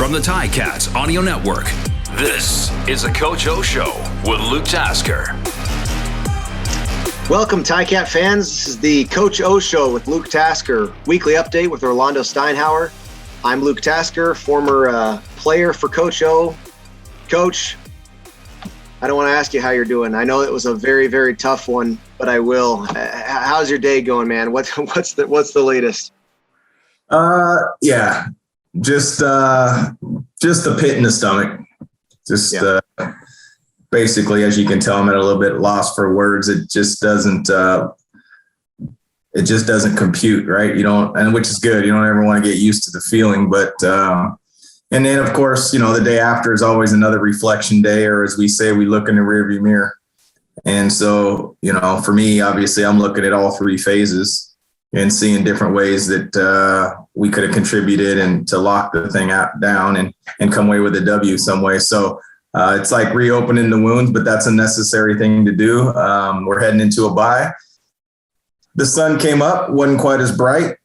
From the Ticats Audio Network, this is the Coach O Show with Luke Tasker. Welcome, Ticat fans. This is the Coach O Show with Luke Tasker, weekly update with Orlondo Steinauer. I'm Luke Tasker, former player for Coach O. Coach, I don't want to ask you how you're doing. I know it was a very, very tough one, but I will. How's your day going, man? What's the latest? Yeah, just a pit in the stomach. Basically, as you can tell, I'm at a little bit lost for words. It just doesn't compute, right? You don't, and which is good. You don't ever want to get used to the feeling, but and then of course, the day after is always another reflection day, or as we say, we look in the rearview mirror. And so, for me, obviously, I'm looking at all three phases and seeing different ways that we could have contributed and to lock the thing down and come away with a W some way. So it's like reopening the wounds, but that's a necessary thing to do. We're heading into a bye. The sun came up, wasn't quite as bright,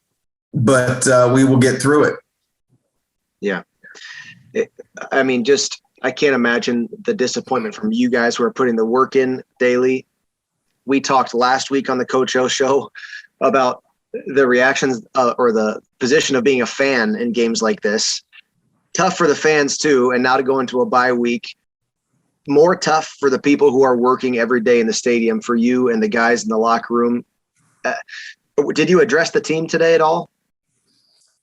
but we will get through it. Yeah. I can't imagine the disappointment from you guys who are putting the work in daily. We talked last week on the Coach O Show about the reactions or the position of being a fan in games like this. Tough for the fans too, and now to go into a bye week, more tough for the people who are working every day in the stadium, for you and the guys in the locker room. Did you address the team today at all?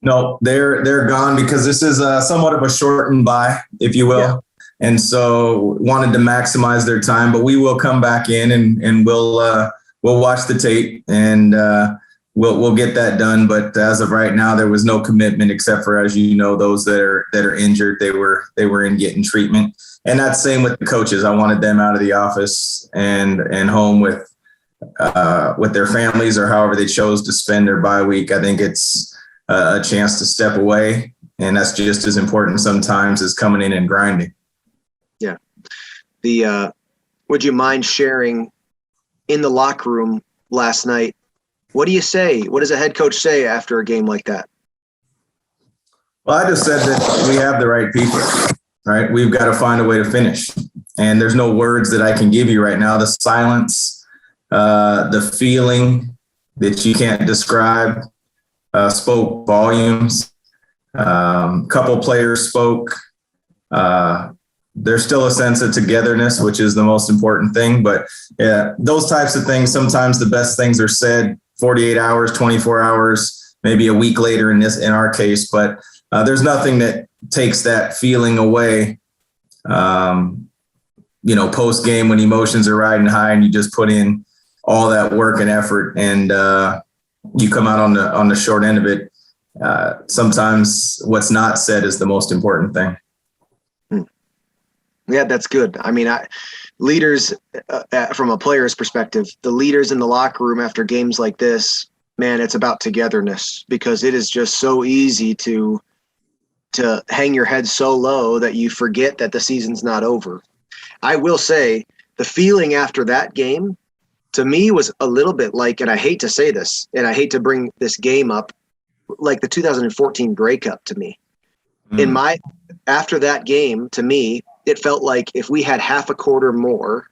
No, they're gone because this is somewhat of a shortened bye, if you will. Yeah. And so wanted to maximize their time, but we will come back in and we'll watch the tape and we'll get that done. But as of right now, there was no commitment except for, as you know, those that are injured. They were in getting treatment, and that's same with the coaches. I wanted them out of the office and home with their families or however they chose to spend their bye week. I think it's a chance to step away, and that's just as important sometimes as coming in and grinding. Yeah. Would you mind sharing in the locker room last night? What do you say? What does a head coach say after a game like that? Well, I just said that we have the right people, right? We've got to find a way to finish. And there's no words that I can give you right now. The silence, the feeling that you can't describe spoke volumes. Couple players spoke. There's still a sense of togetherness, which is the most important thing. But yeah, those types of things, sometimes the best things are said 48 hours, 24 hours, maybe a week later in our case. But there's nothing that takes that feeling away, post game when emotions are riding high and you just put in all that work and effort and you come out on the short end of it. Sometimes what's not said is the most important thing. Yeah, that's good. I mean, leaders, from a player's perspective, the leaders in the locker room after games like this, man, it's about togetherness, because it is just so easy to hang your head so low that you forget that the season's not over. I will say the feeling after that game to me was a little bit like, and I hate to say this, and I hate to bring this game up, like the 2014 Grey Cup to me. After that game, to me, it felt like if we had half a quarter more,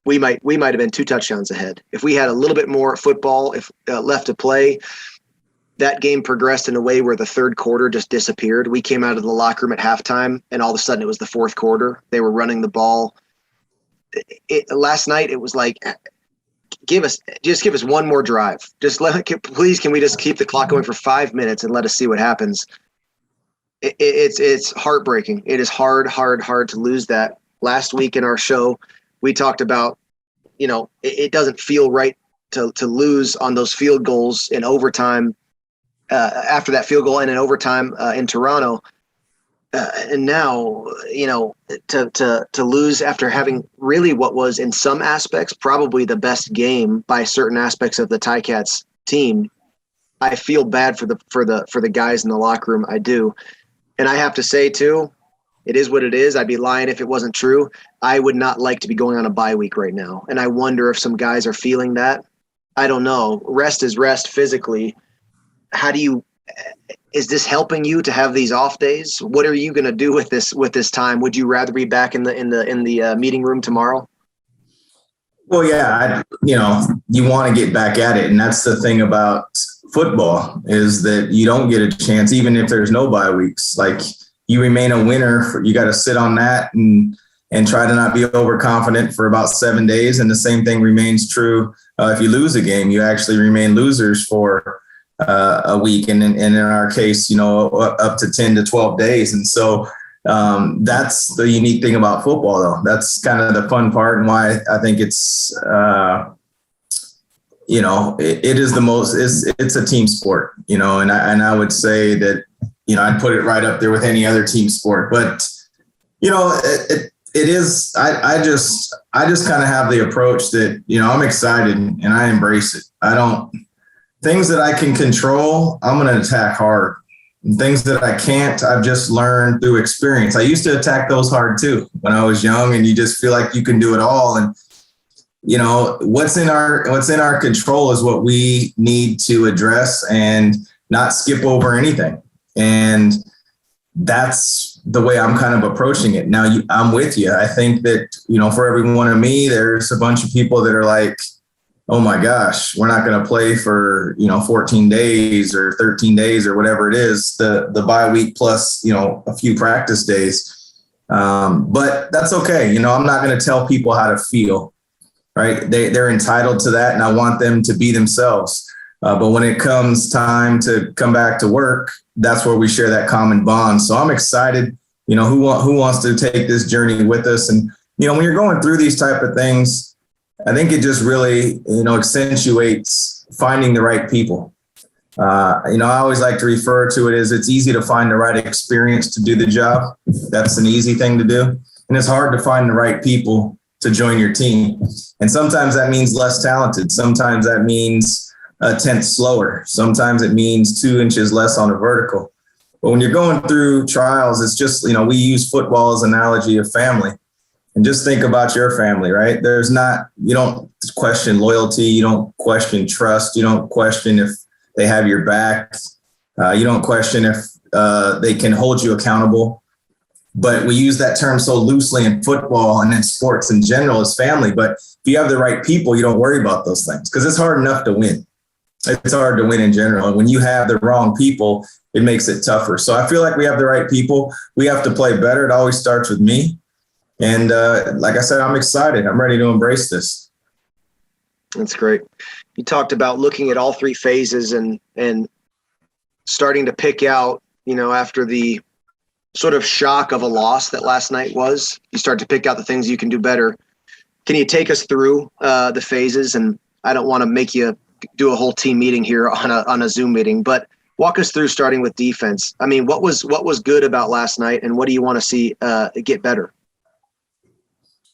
we might have been 2 touchdowns ahead. If we had a little bit more football left to play, that game progressed in a way where the third quarter just disappeared. We came out of the locker room at halftime, and all of a sudden it was the fourth quarter. They were running the ball. Last night it was like, give us one more drive. Please, can we just keep the clock going for 5 minutes and let us see what happens? It's heartbreaking. It is hard to lose that. Last week in our show, we talked about, it doesn't feel right to lose on those field goals in overtime, after that field goal and in overtime in Toronto. And now, to lose after having really what was in some aspects probably the best game by certain aspects of the Ticats team, I feel bad for the guys in the locker room. I do. And I have to say, too, it is what it is. I'd be lying if it wasn't true. I would not like to be going on a bye week right now. And I wonder if some guys are feeling that. I don't know. Rest is rest physically. How do you is this helping you to have these off days? What are you going to do with this time? Would you rather be back in the meeting room tomorrow? Well, yeah, you want to get back at it. And that's the thing about football, is that you don't get a chance, even if there's no bye weeks. Like, you remain a winner. You got to sit on that and try to not be overconfident for about 7 days. And the same thing remains true if you lose a game. You actually remain losers for a week. And in our case, up to 10 to 12 days. And so that's the unique thing about football, though. That's kind of the fun part, and why I think it's, it is the most, it's a team sport, and I would say that, I'd put it right up there with any other team sport. But, it is, I just kind of have the approach that, I'm excited and I embrace it. Things that I can control, I'm going to attack hard. And things that I can't, I've just learned through experience. I used to attack those hard too when I was young, and you just feel like you can do it all. And, what's in our control is what we need to address and not skip over anything. And that's the way I'm kind of approaching it. Now, I'm with you. I think that, for every one of me, there's a bunch of people that are like, oh my gosh, we're not going to play for, 14 days or 13 days or whatever it is, the bye week plus, a few practice days. But that's okay. I'm not going to tell people how to feel, right? They're entitled to that, and I want them to be themselves. But when it comes time to come back to work, that's where we share that common bond. So I'm excited, who wants to take this journey with us. And, when you're going through these type of things, I think it just really, accentuates finding the right people. I always like to refer to it as, it's easy to find the right experience to do the job. That's an easy thing to do. And it's hard to find the right people to join your team. And sometimes that means less talented. Sometimes that means a tenth slower. Sometimes it means 2 inches less on a vertical. But when you're going through trials, it's just, we use football as an analogy of family. And just think about your family, right? You don't question loyalty. You don't question trust. You don't question if they have your back. You don't question if they can hold you accountable. But we use that term so loosely in football and in sports in general as family. But if you have the right people, you don't worry about those things, because it's hard enough to win. It's hard to win in general. And when you have the wrong people, it makes it tougher. So I feel like we have the right people. We have to play better. It always starts with me. And like I said, I'm excited. I'm ready to embrace this. That's great. You talked about looking at all three phases and starting to pick out, after the sort of shock of a loss that last night was, you start to pick out the things you can do better. Can you take us through the phases? And I don't want to make you do a whole team meeting here on a Zoom meeting, but walk us through, starting with defense. I mean, what was good about last night, and what do you want to see get better?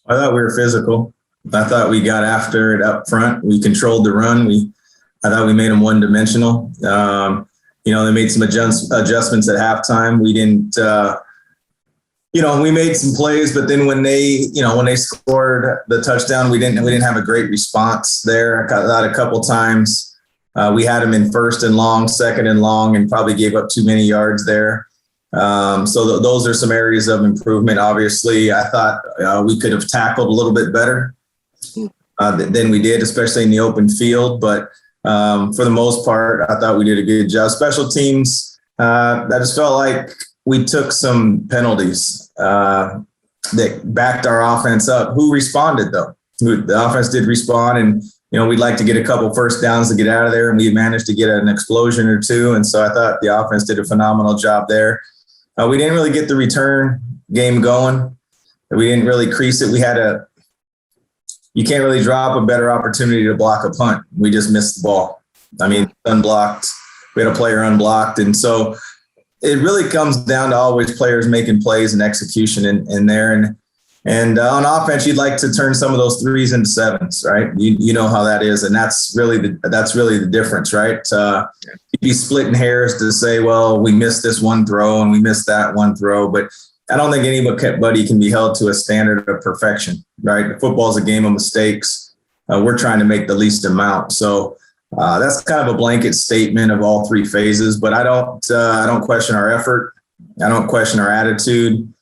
I thought we were physical. I thought we got after it up front. We controlled the run. I thought we made them one-dimensional. They made some adjustments at halftime. We didn't, we made some plays, but then when they scored the touchdown, we didn't have a great response there. I thought a couple times we had them in 1st and long, 2nd and long, and probably gave up too many yards there. So those are some areas of improvement. Obviously, I thought we could have tackled a little bit better than we did, especially in the open field. But for the most part, I thought we did a good job. Special teams, I just felt like we took some penalties that backed our offense up. Who responded, though? The offense did respond, and we'd like to get a couple first downs to get out of there, and we managed to get an explosion or two. And so I thought the offense did a phenomenal job there. We didn't really get the return game going. We didn't really crease it. You can't really drop a better opportunity to block a punt. We just missed the ball. I mean, unblocked. We had a player unblocked. And so it really comes down to always players making plays and execution in there. And on offense, you'd like to turn some of those 3s into 7s, right? You know how that is. And that's really the difference, right? You'd be splitting hairs to say, well, we missed this one throw and we missed that one throw. But I don't think anybody can be held to a standard of perfection, right? Football is a game of mistakes. We're trying to make the least amount. So That's kind of a blanket statement of all three phases, but I don't question our effort. I don't question our attitude,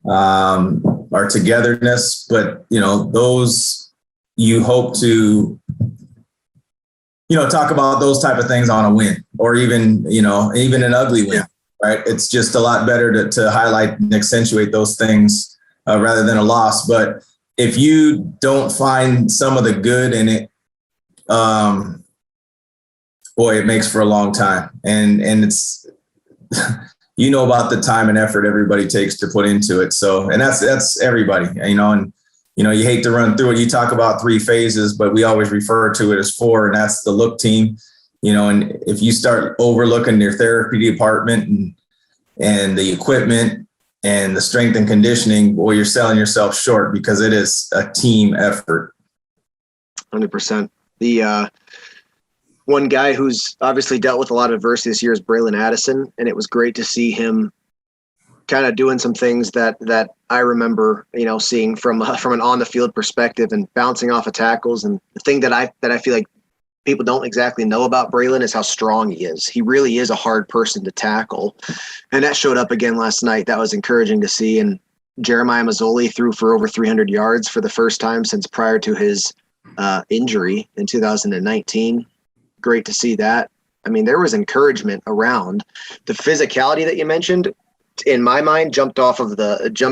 our togetherness, but those you hope to, talk about those type of things on a win, or even an ugly win, right? It's just a lot better to highlight and accentuate those things rather than a loss. But if you don't find some of the good in it, boy, it makes for a long time. And it's, about the time and effort everybody takes to put into it. So, and that's everybody, and, you hate to run through it. You talk about three phases, but we always refer to it as four, and that's the look team, and if you start overlooking your therapy department and the equipment and the strength and conditioning, boy, you're selling yourself short, because it is a team effort. 100%. The one guy who's obviously dealt with a lot of adversity this year is Braylon Addison, and it was great to see him kind of doing some things that I remember, seeing from an on the field perspective, and bouncing off of tackles. And the thing that I feel like people don't exactly know about Braylon is how strong he is. He really is a hard person to tackle, and that showed up again last night. That was encouraging to see. And Jeremiah Mazzoli threw for over 300 yards for the first time since prior to his injury in 2019. Great to see that. I mean, there was encouragement around the physicality that you mentioned. In my mind, jumped right off of the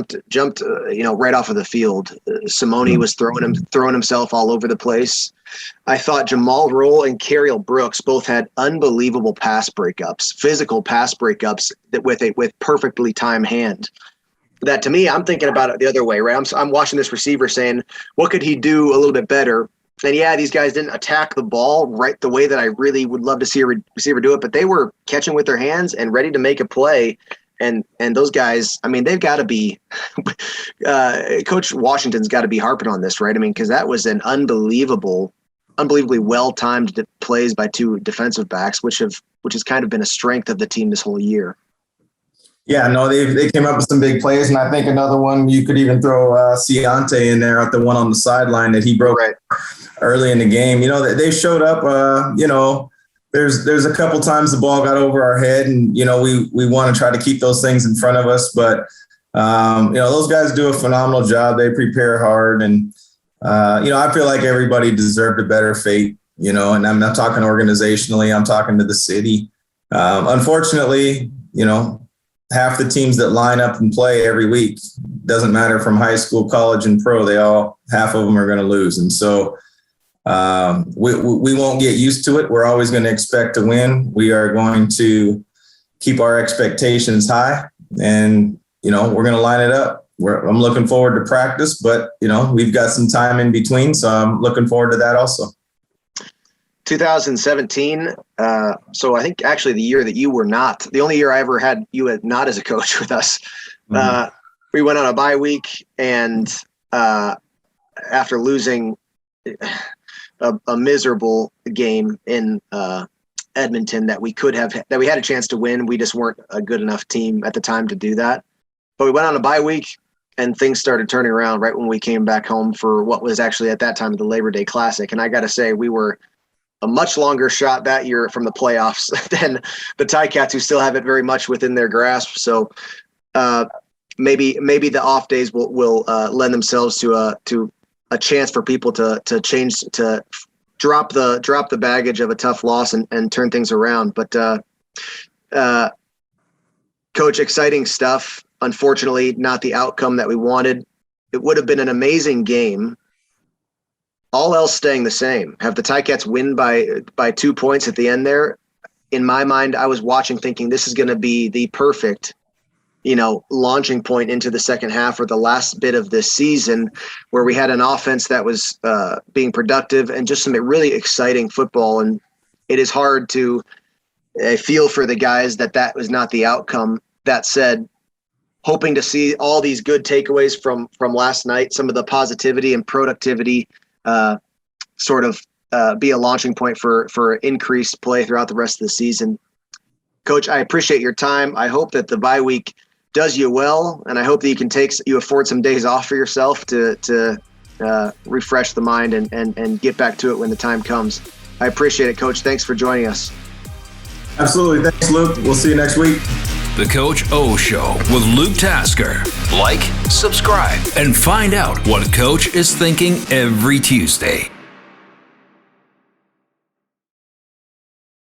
field. Simone was throwing himself all over the place. I thought Jamal Roll and Cariel Brooks both had unbelievable pass breakups, physical pass breakups that with perfectly timed hand. That, to me, I'm thinking about it the other way, right? I'm watching this receiver saying, what could he do a little bit better? And yeah, these guys didn't attack the ball right the way that I really would love to see a receiver do it, but they were catching with their hands and ready to make a play. And those guys, I mean, they've got to be Coach Washington's got to be harping on this, right? I mean, because that was an unbelievably well-timed plays by two defensive backs, which has kind of been a strength of the team this whole year. Yeah, no, they came up with some big plays, and I think another one you could even throw Ciante in there at the one on the sideline that he broke early in the game. They showed up. There's a couple times the ball got over our head, and we want to try to keep those things in front of us. But those guys do a phenomenal job. They prepare hard, and I feel like everybody deserved a better fate. And I'm not talking organizationally. I'm talking to the city. Unfortunately, half the teams that line up and play every week, doesn't matter from high school, college, and pro, half of them are going to lose, and so. We won't get used to it. We're always going to expect to win. We are going to keep our expectations high, and, we're going to line it up. I'm looking forward to practice, but, we've got some time in between. So I'm looking forward to that also. 2017. So I think actually the year that you were not, the only year I ever had you not as a coach with us, we went on a bye week, and after losing a miserable game in Edmonton that we had a chance to win. We just weren't a good enough team at the time to do that. But we went on a bye week, and things started turning around right when we came back home for what was actually at that time the Labor Day Classic. And I got to say, we were a much longer shot that year from the playoffs than the Ticats, who still have it very much within their grasp. So maybe the off days will lend themselves to a chance for people to change, to drop the baggage of a tough loss and turn things around. But Coach, exciting stuff. Unfortunately, not the outcome that we wanted. It would have been an amazing game. All else staying the same. Have the Ticats win by 2 points at the end there? In my mind, I was watching thinking this is going to be the perfect launching point into the second half, or the last bit of this season, where we had an offense that was being productive and just some really exciting football. And it is hard to feel for the guys that was not the outcome. That said, hoping to see all these good takeaways from last night, some of the positivity and productivity sort of be a launching point for increased play throughout the rest of the season. Coach, I appreciate your time. I hope that the bye week does you well, and I hope that you afford some days off for yourself to refresh the mind and get back to it when the time comes. I appreciate it, Coach. Thanks for joining us. Absolutely. Thanks, Luke. We'll see you next week. The Coach O Show with Luke Tasker. Like, subscribe, and find out what Coach is thinking every Tuesday.